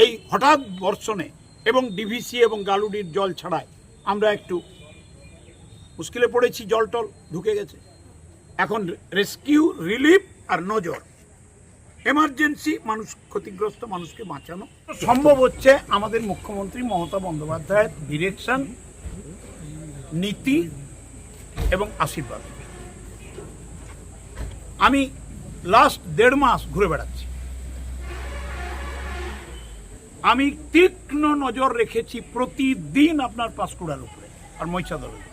এই হঠাৎ বর্ষণে এবং ডিভিসি এবং গালুডির জল ছাড়ায় আমরা একটু মুশকিলে পড়েছি, জল টল ঢুকে গেছে। এখন রেস্কিউ, রিলিফ আর নজর, এমার্জেন্সি, মানুষ ক্ষতিগ্রস্ত মানুষকে বাঁচানো সম্ভব হচ্ছে আমাদের মুখ্যমন্ত্রী মমতা বন্দ্যোপাধ্যায়ের ডিরেকশন, নীতি এবং আশীর্বাদ। আমি লাস্ট 1.5 মাস ঘুরে বেড়াচ্ছি, আমি তীক্ষ্ণ নজর রেখেছি প্রতিদিন আপনার পাঁশকুড়ার উপরে আর মহিষাদলের।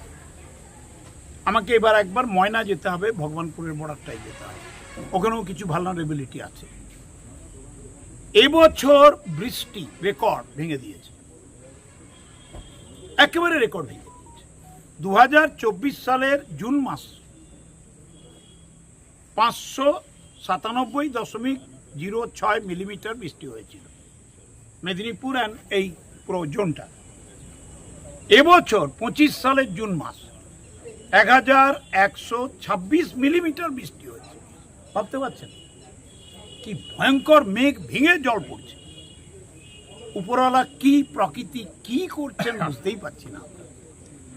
আমাকে এবার একবার ময়না যেতে হবে, ভগবানপুরের বর্ডারটাই যেতে হবে, ওখানেও কিছু ভালনারেবিলিটি আছে। এবছর বৃষ্টি রেকর্ড ভেঙে দিয়েছে, একেবারে রেকর্ড ভেঙে দিয়েছে। 2024 সালের জুন মাস 597.06 মিলিমিটার বৃষ্টি হয়েছিল মেদিনীপুর অ্যান্ড এই পুরো জোনটা। এবছর 25 সালের জুন মাস 1126 মিলিমিটার বৃষ্টি হয়েছে। ভাবতে পারছেন কি ভয়ঙ্কর মেঘ ভেঙে জল পড়ছে। উপরওয়ালা কি, প্রকৃতি কি করছেন বুঝতেই পারছি না।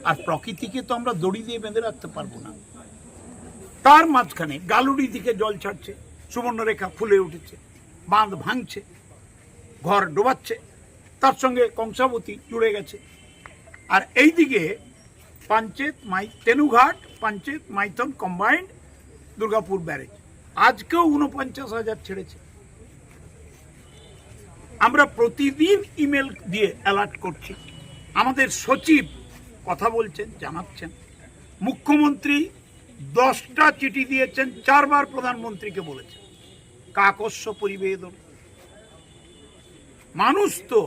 আর প্রকৃতিকে তো আমরা দড়ি দিয়ে বেঁধে রাখতে পারবো না। তার মাঝখানে গালুড়ি দিকে জল ছাড়ছে, সুবর্ণরেখা ফুলে উঠেছে, বাঁধ ভাঙছে, ঘর ডোবাচ্ছে, তার সঙ্গে কংসাবতী জুড়ে গেছে। আর এইদিকে পাঞ্চেত তেনুঘাট, পাঞ্চেত মাইথন কম্বাইন্ড দুর্গাপুর ব্যারেজ আজকেও 49,000 ছেড়েছে। আমরা প্রতিদিন ইমেল দিয়ে অ্যালার্ট করছি, আমাদের সচিব কথা বলছেন, জানাচ্ছেন। মুখ্যমন্ত্রী 10টা চিঠি দিয়েছেন, 4 বার প্রধানমন্ত্রীকে বলেছেন। কাকস্য পরিবেদন। মানুষ তো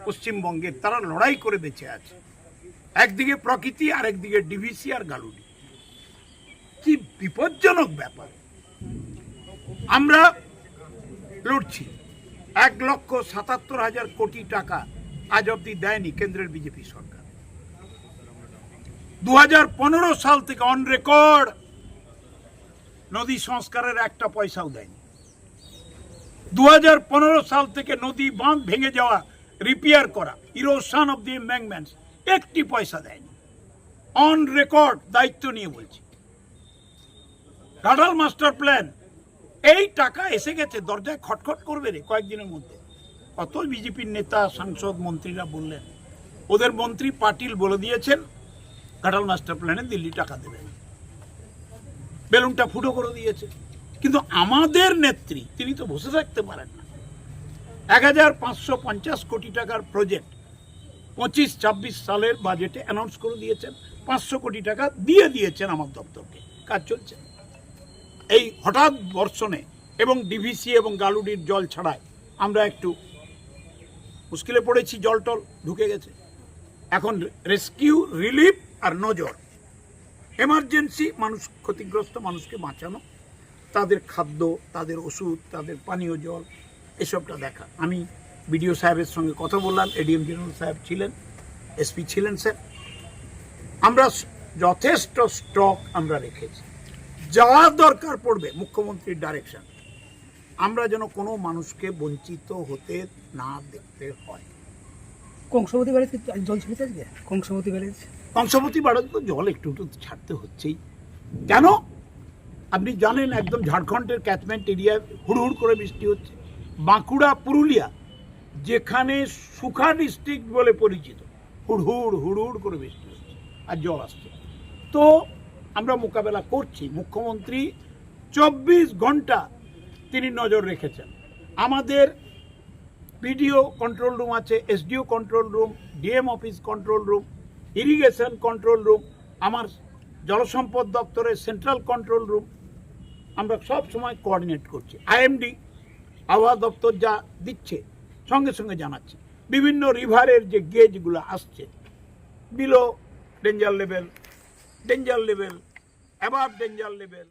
পশ্চিমবঙ্গের, তারা লড়াই করে বেঁচে আছে। একদিকে প্রকৃতি, আর একদিকে ডিভিসি আর গালুডি। কি বিপজ্জনক ব্যাপার। আমরা লড়ছি। 1,77,000 কোটি টাকা আজ অব্দি দেয়নি কেন্দ্রের বিজেপি সরকার। 2015 সাল থেকে অন রেকর্ড নদী সংস্কারের একটা পয়সাও দেয়নি। 2015 সাল থেকে নদী বাঁধ ভেঙে যাওয়া, রিপেয়ার করা, ইরোশন অফ দি এম্বাঙ্কমেন্টস, একটি পয়সা দেয়নি। অন রেকর্ড দায়িত্ব নিয়ে বলছি। ঘাটাল মাস্টার প্ল্যান, এই টাকা এসে গেছে, দরজায় খটখট করবে রে কয়েকদিনের মধ্যে। কত বিজেপির নেতা, সাংসদ, মন্ত্রীরা বললেন, ওদের মন্ত্রী পাটিল বলে দিয়েছেন ঘাটাল মাস্টার প্ল্যানে দিল্লি টাকা দেবেন। বেলুনটা ফুটো করে দিয়েছে। কিন্তু আমাদের নেত্রী, তিনি তো বসে থাকতে পারেন না। 1,550 কোটি টাকার প্রজেক্ট 25-26 সালের বাজেটে অ্যানাউন্স করে দিয়েছেন। 500 কোটি টাকা দিয়ে দিয়েছেন আমার দপ্তরকে, কাজ চলছে। এই হঠাৎ বর্ষণে এবং ডিভিসি এবং গালুডির জল ছাড়ায় আমরা একটু মুশকিলে পড়েছি, জল টল ঢুকে গেছে। এখন রেস্কিউ, রিলিফ আর নজর, এমার্জেন্সি, মানুষ ক্ষতিগ্রস্ত মানুষকে বাঁচানো, তাদের খাদ্য, তাদের ওষুধ, তাদের পানীয় জল, এসবটা দেখা। আমি বিডিও সাহেবের সঙ্গে কথা বললাম, এডিএম জেনারেল সাহেব ছিলেন, এসপি ছিলেন। স্যার, আমরা যথেষ্ট স্টক আমরা রেখেছি। যা দরকার পড়বে মুখ্যমন্ত্রীর ডাইরেকশন, আমরা যেন কোনো মানুষকে বঞ্চিত হতে না দেখতে হয়। কংসাবতী ব্যারেজ জল ছেড়েছে আজকে? কংসাবতী ব্যারেজ তো জল একটু একটু ছাড়তে হচ্ছেই। কেন আপনি জানেন, একদম ঝাড়খণ্ডের ক্যাচমেন্ট এরিয়ায় হুড়হুড় করে বৃষ্টি হচ্ছে। বাঁকুড়া, পুরুলিয়া, যেখানে সুখা ডিস্ট্রিক্ট বলে পরিচিত, হুড়হুড় হুড়হুড় করে বৃষ্টি হচ্ছে আর জল আসছে। তো আমরা মোকাবেলা করছি। মুখ্যমন্ত্রী 24 ঘন্টা তিনি নজর রেখেছেন। আমাদের পিডিও কন্ট্রোল রুম আছে, SDO control room, DM office control room, irrigation control room, আমার জলসম্পদ দপ্তরের সেন্ট্রাল কন্ট্রোল রুম। আমরা সব সময় কোঅর্ডিনেট করছি। আইএমডি, আবহাওয়া দপ্তর যা দিচ্ছে সঙ্গে সঙ্গে জানাচ্ছি। বিভিন্ন রিভারের যে গেজগুলো আসছে, below danger level, above danger level,